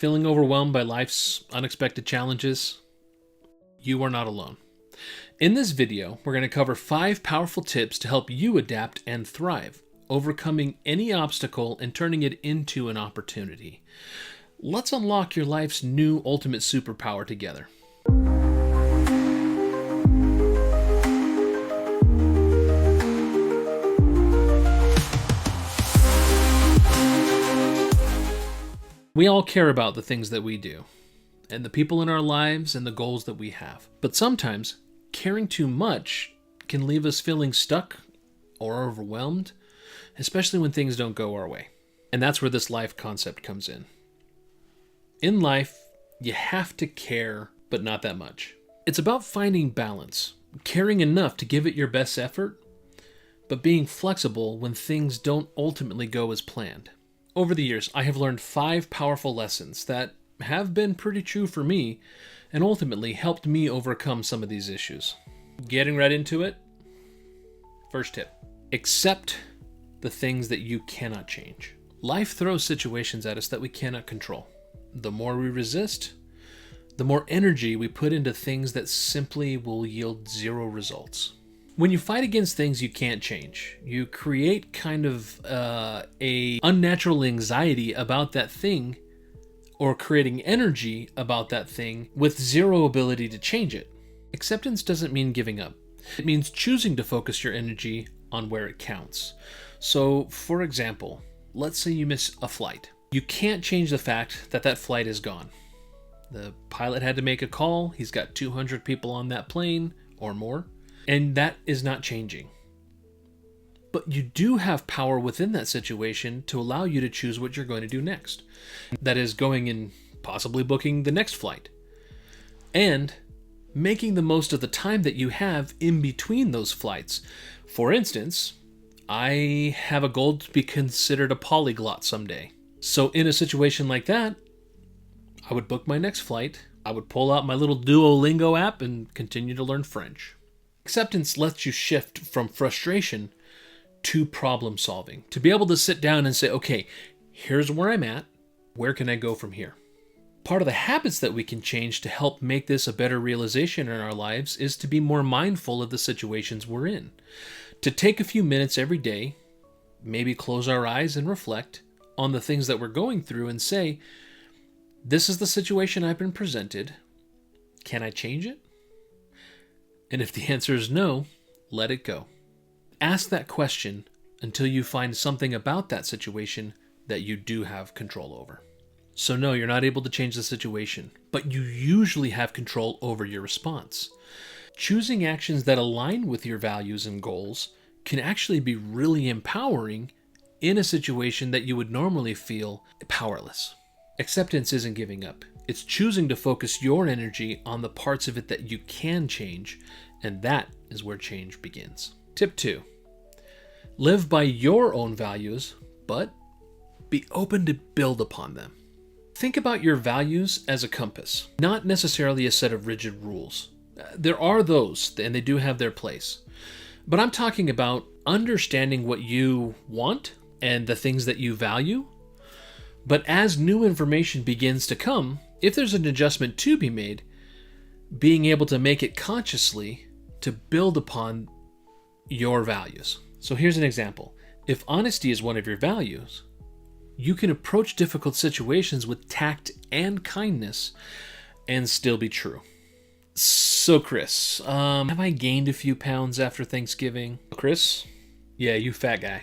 Feeling overwhelmed by life's unexpected challenges? You are not alone. In this video, we're going to cover 5 powerful tips to help you adapt and thrive, overcoming any obstacle and turning it into an opportunity. Let's unlock your life's new ultimate superpower together. We all care about the things that we do, and the people in our lives and the goals that we have. But sometimes, caring too much can leave us feeling stuck or overwhelmed, especially when things don't go our way. And that's where this life concept comes in. In life, you have to care, but not that much. It's about finding balance, caring enough to give it your best effort, but being flexible when things don't ultimately go as planned. Over the years, I have learned 5 powerful lessons that have been pretty true for me and ultimately helped me overcome some of these issues. Getting right into it. First tip, accept the things that you cannot change. Life throws situations at us that we cannot control. The more we resist, the more energy we put into things that simply will yield 0 results. When you fight against things you can't change, you create kind of a unnatural anxiety about that thing, or creating energy about that thing with 0 ability to change it. Acceptance doesn't mean giving up. It means choosing to focus your energy on where it counts. So, for example, let's say you miss a flight. You can't change the fact that that flight is gone. The pilot had to make a call. He's got 200 people on that plane or more. And that is not changing. But you do have power within that situation to allow you to choose what you're going to do next. That is going and possibly booking the next flight. And making the most of the time that you have in between those flights. For instance, I have a goal to be considered a polyglot someday. So in a situation like that, I would book my next flight. I would pull out my little Duolingo app and continue to learn French. Acceptance lets you shift from frustration to problem solving. To be able to sit down and say, okay, here's where I'm at. Where can I go from here? Part of the habits that we can change to help make this a better realization in our lives is to be more mindful of the situations we're in. To take a few minutes every day, maybe close our eyes and reflect on the things that we're going through and say, this is the situation I've been presented. Can I change it? And if the answer is no, let it go. Ask that question until you find something about that situation that you do have control over. So no, you're not able to change the situation, but you usually have control over your response. Choosing actions that align with your values and goals can actually be really empowering in a situation that you would normally feel powerless. Acceptance isn't giving up. It's choosing to focus your energy on the parts of it that you can change, and that is where change begins. Tip 2. Live by your own values, but be open to build upon them. Think about your values as a compass, not necessarily a set of rigid rules. There are those, and they do have their place. But I'm talking about understanding what you want and the things that you value. But as new information begins to come, if there's an adjustment to be made, being able to make it consciously to build upon your values. So here's an example. If honesty is one of your values, you can approach difficult situations with tact and kindness and still be true. So Chris, have I gained a few pounds after Thanksgiving? Chris? Yeah, you fat guy.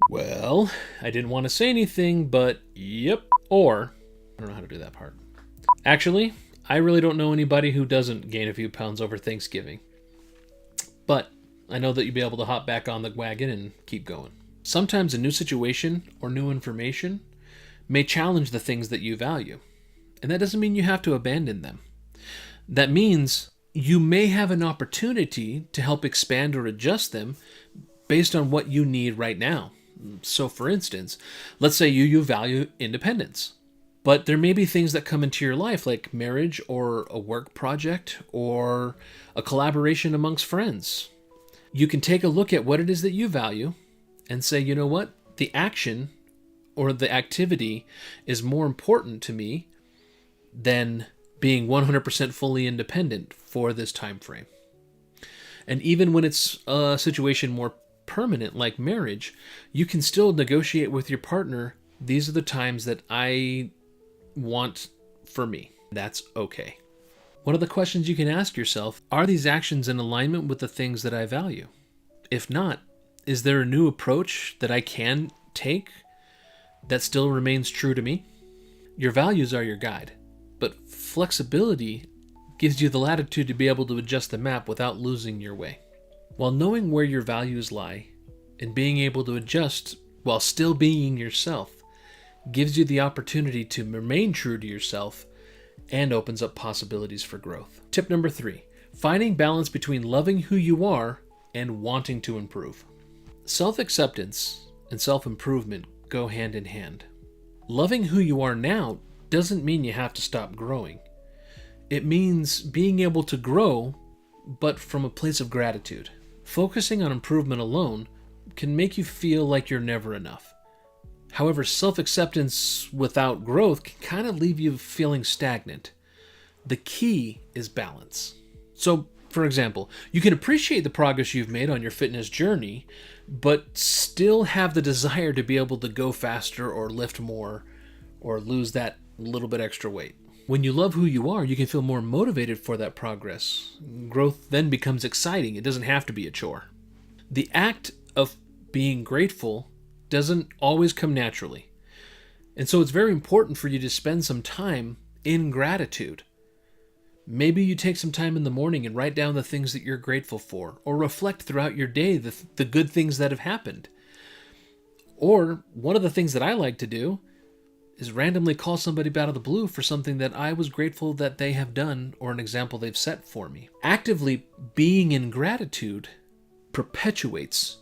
Well, I didn't want to say anything, but yep. Or, I don't know how to do that part. Actually, I really don't know anybody who doesn't gain a few pounds over Thanksgiving. But I know that you'll be able to hop back on the wagon and keep going. Sometimes a new situation or new information may challenge the things that you value. And that doesn't mean you have to abandon them. That means you may have an opportunity to help expand or adjust them based on what you need right now. So for instance, let's say you value independence, but there may be things that come into your life like marriage or a work project or a collaboration amongst friends. You can take a look at what it is that you value and say, you know what, the action or the activity is more important to me than being 100% fully independent for this time frame. And even when it's a situation more permanent like marriage, you can still negotiate with your partner, these are the times that I want for me. That's okay. One of the questions you can ask yourself, are these actions in alignment with the things that I value? If not, is there a new approach that I can take that still remains true to me? Your values are your guide, but flexibility gives you the latitude to be able to adjust the map without losing your way. While knowing where your values lie and being able to adjust while still being yourself gives you the opportunity to remain true to yourself and opens up possibilities for growth. Tip number 3, finding balance between loving who you are and wanting to improve. Self-acceptance and self-improvement go hand in hand. Loving who you are now doesn't mean you have to stop growing. It means being able to grow, but from a place of gratitude. Focusing on improvement alone can make you feel like you're never enough. However, self-acceptance without growth can kind of leave you feeling stagnant. The key is balance. So, for example, you can appreciate the progress you've made on your fitness journey, but still have the desire to be able to go faster or lift more or lose that little bit extra weight. When you love who you are, you can feel more motivated for that progress. Growth then becomes exciting. It doesn't have to be a chore. The act of being grateful doesn't always come naturally. And so it's very important for you to spend some time in gratitude. Maybe you take some time in the morning and write down the things that you're grateful for, or reflect throughout your day the good things that have happened. Or one of the things that I like to do is randomly call somebody out of the blue for something that I was grateful that they have done or an example they've set for me. Actively being in gratitude perpetuates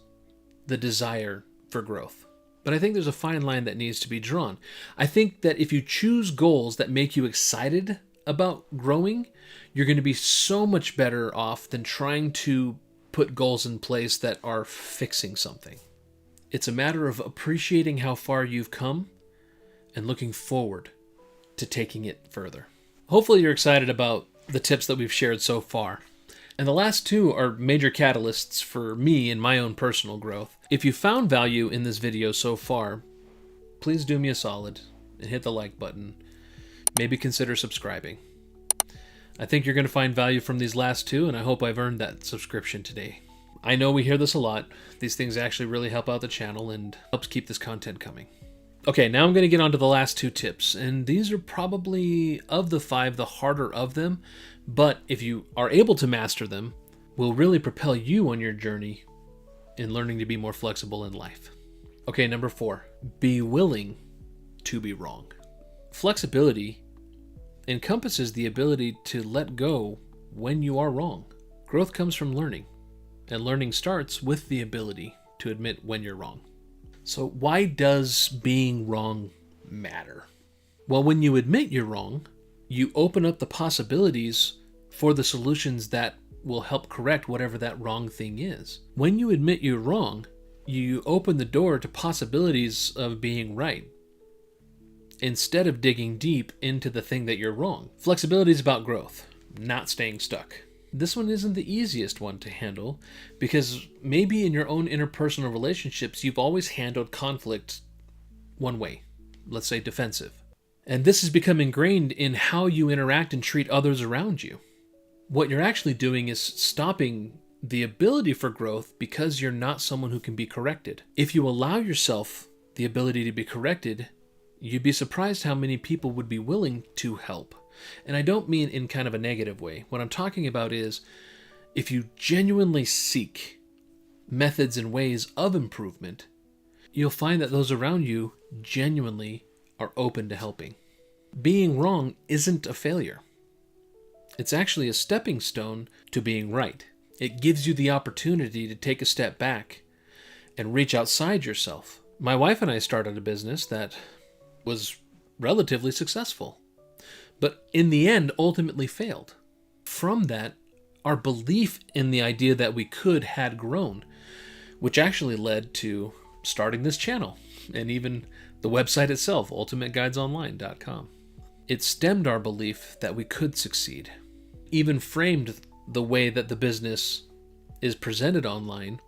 the desire for growth. But I think there's a fine line that needs to be drawn. I think that if you choose goals that make you excited about growing, you're going to be so much better off than trying to put goals in place that are fixing something. It's a matter of appreciating how far you've come and looking forward to taking it further. Hopefully you're excited about the tips that we've shared so far. And the last two are major catalysts for me in my own personal growth. If you found value in this video so far, please do me a solid and hit the like button. Maybe consider subscribing. I think you're going to find value from these last two, and I hope I've earned that subscription today. I know we hear this a lot. These things actually really help out the channel and helps keep this content coming. Okay, now I'm going to get on to the last two tips, and these are probably, of the 5, the harder of them, but if you are able to master them, will really propel you on your journey in learning to be more flexible in life. Okay, number 4, be willing to be wrong. Flexibility encompasses the ability to let go when you are wrong. Growth comes from learning, and learning starts with the ability to admit when you're wrong. So why does being wrong matter? Well, when you admit you're wrong, you open up the possibilities for the solutions that will help correct whatever that wrong thing is. When you admit you're wrong, you open the door to possibilities of being right, instead of digging deep into the thing that you're wrong. Flexibility is about growth, not staying stuck. This one isn't the easiest one to handle because maybe in your own interpersonal relationships, you've always handled conflict one way, let's say defensive. And this has become ingrained in how you interact and treat others around you. What you're actually doing is stopping the ability for growth because you're not someone who can be corrected. If you allow yourself the ability to be corrected, you'd be surprised how many people would be willing to help. And I don't mean in kind of a negative way. What I'm talking about is if you genuinely seek methods and ways of improvement, you'll find that those around you genuinely are open to helping. Being wrong isn't a failure. It's actually a stepping stone to being right. It gives you the opportunity to take a step back and reach outside yourself. My wife and I started a business that was relatively successful, but in the end ultimately failed. From that, our belief in the idea that we could had grown, which actually led to starting this channel and even the website itself, ultimateguidesonline.com. It stemmed our belief that we could succeed, even framed the way that the business is presented online,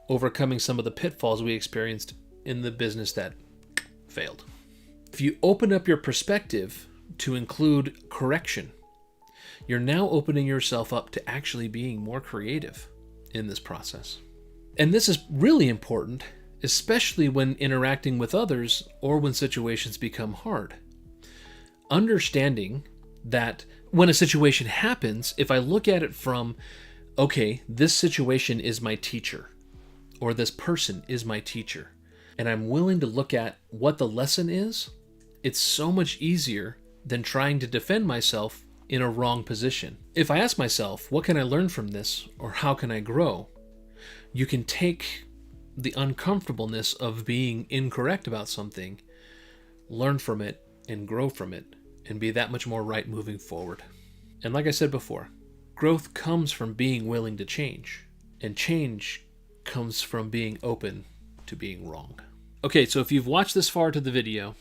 overcoming some of the pitfalls we experienced in the business that failed. If you open up your perspective to include correction, you're now opening yourself up to actually being more creative in this process. And this is really important, especially when interacting with others or when situations become hard. Understanding that when a situation happens, if I look at it from, okay, this situation is my teacher, or this person is my teacher, and I'm willing to look at what the lesson is, it's so much easier than trying to defend myself in a wrong position. If I ask myself, what can I learn from this, or how can I grow? You can take the uncomfortableness of being incorrect about something, learn from it, and grow from it, and be that much more right moving forward. And like I said before, growth comes from being willing to change, and change comes from being open to being wrong. Okay, so if you've watched this far to the video,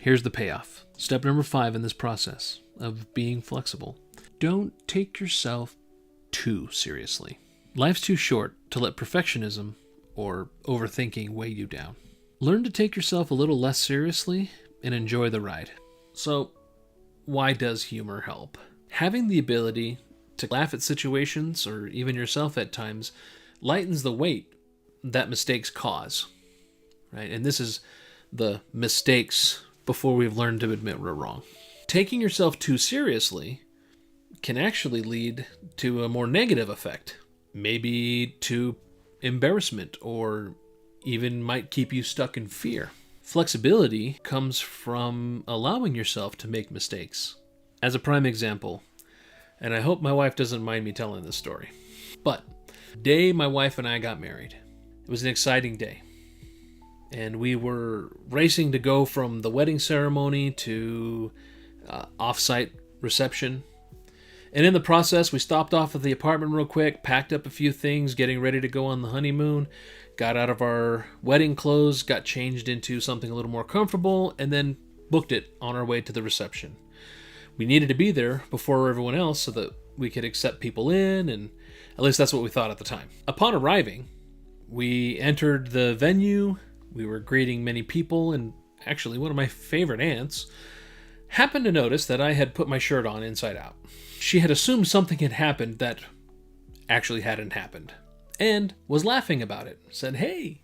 here's the payoff. Step number 5 in this process of being flexible. Don't take yourself too seriously. Life's too short to let perfectionism or overthinking weigh you down. Learn to take yourself a little less seriously and enjoy the ride. So, why does humor help? Having the ability to laugh at situations, or even yourself at times, lightens the weight that mistakes cause, right? And this is the mistakes before we've learned to admit we're wrong. Taking yourself too seriously can actually lead to a more negative effect, maybe to embarrassment, or even might keep you stuck in fear. Flexibility comes from allowing yourself to make mistakes. As a prime example, and I hope my wife doesn't mind me telling this story, but the day my wife and I got married, it was an exciting day. And we were racing to go from the wedding ceremony to off-site reception. And in the process, we stopped off at the apartment real quick, packed up a few things, getting ready to go on the honeymoon, got out of our wedding clothes, got changed into something a little more comfortable, and then booked it on our way to the reception. We needed to be there before everyone else so that we could accept people in, and at least that's what we thought at the time. Upon arriving, we entered the venue. We were greeting many people, and actually one of my favorite aunts happened to notice that I had put my shirt on inside out. She had assumed something had happened that actually hadn't happened, and was laughing about it. Said, "Hey,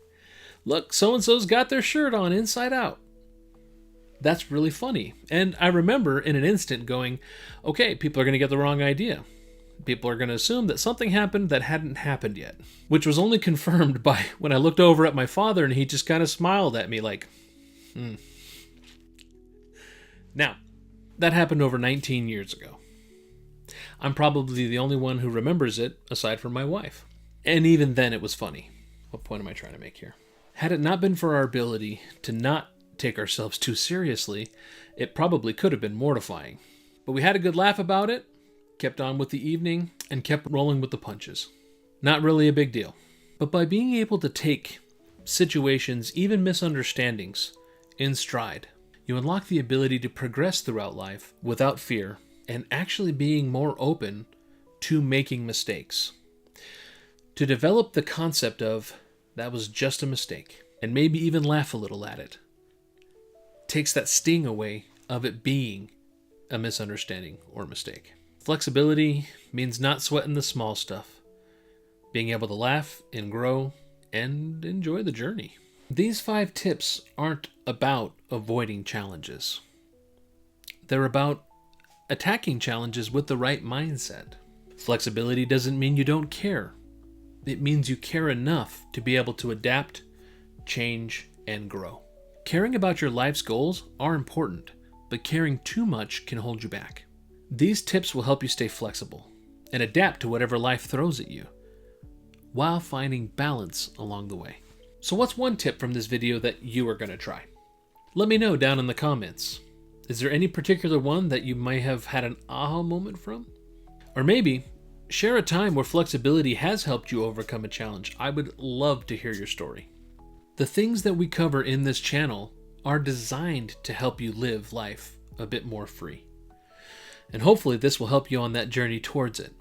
look, so-and-so's got their shirt on inside out. That's really funny." And I remember in an instant going, okay, people are going to get the wrong idea. People are going to assume that something happened that hadn't happened yet, which was only confirmed by when I looked over at my father and he just kind of smiled at me like, Now, that happened over 19 years ago. I'm probably the only one who remembers it aside from my wife. And even then it was funny. What point am I trying to make here? Had it not been for our ability to not take ourselves too seriously, it probably could have been mortifying. But we had a good laugh about it, kept on with the evening, and kept rolling with the punches. Not really a big deal. But by being able to take situations, even misunderstandings, in stride, you unlock the ability to progress throughout life without fear and actually being more open to making mistakes. To develop the concept of, that was just a mistake, and maybe even laugh a little at it, takes that sting away of it being a misunderstanding or mistake. Flexibility means not sweating the small stuff, being able to laugh and grow and enjoy the journey. These 5 tips aren't about avoiding challenges. They're about attacking challenges with the right mindset. Flexibility doesn't mean you don't care. It means you care enough to be able to adapt, change, and grow. Caring about your life's goals are important, but caring too much can hold you back. These tips will help you stay flexible and adapt to whatever life throws at you, while finding balance along the way. So what's one tip from this video that you are going to try? Let me know down in the comments. Is there any particular one that you might have had an aha moment from? Or maybe share a time where flexibility has helped you overcome a challenge. I would love to hear your story. The things that we cover in this channel are designed to help you live life a bit more free. And hopefully this will help you on that journey towards it.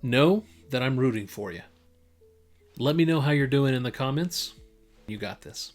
Know that I'm rooting for you. Let me know how you're doing in the comments. You got this.